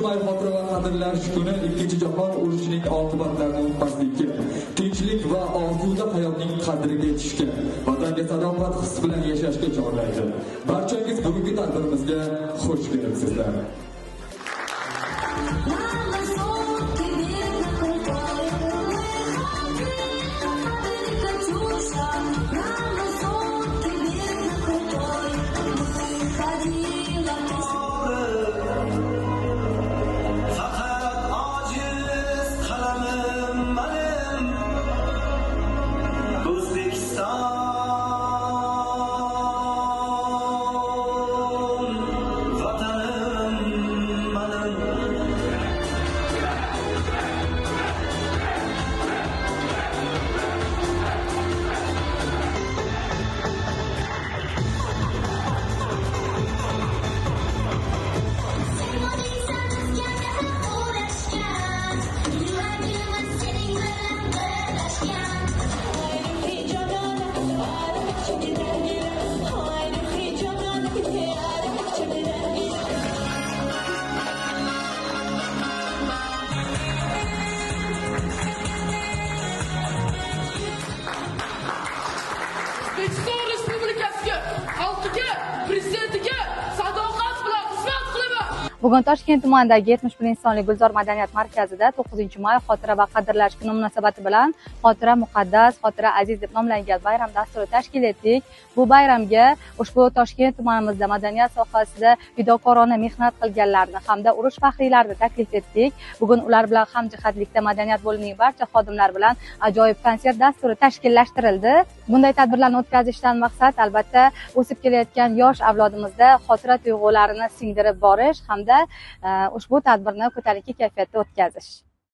may xotira va qadrlash kuni Ikkinchi jahon urushining oqibatlarini unutmaslikka, tinchlik va osuda hayotning qadriga yetishga, vatanga sadoqat hissi bilan yashashga chorlaydi. Barchangiz bugungi tadbirimizga xush kelibsizlar. O'zbekiston Respublikasiga, xalqiga, prezidentiga sadoqat bilan xizmat qilaman. Bugun Toshkent tumanidagi 71 sonli Gulzor madaniyat markazida 9-may xotira va qadrlash kuni munosabati bilan Xotira muqaddas, Xotira aziz deb nomlangan bayram dasturi tashkil etdik. Bu bayramga ushbu Toshkent tumanimizda madaniyat sohasida fidokorona mehnat qilganlarni hamda urush faxriylarini taklif etdik. Bugun ular bilan hamjihatlikda madaniyat bo'limining barcha xodimlari bilan ajoyib konsert dasturi tashkillashtirildi. Bunday tadbirlarni o'tkazishdan maqsad albatta o'sib kelayotgan yosh avlodimizda xotira tuyg'ularini singdirib borish hamda ushbu tadbirni ko'tarinki kayfiyatda o'tkazish.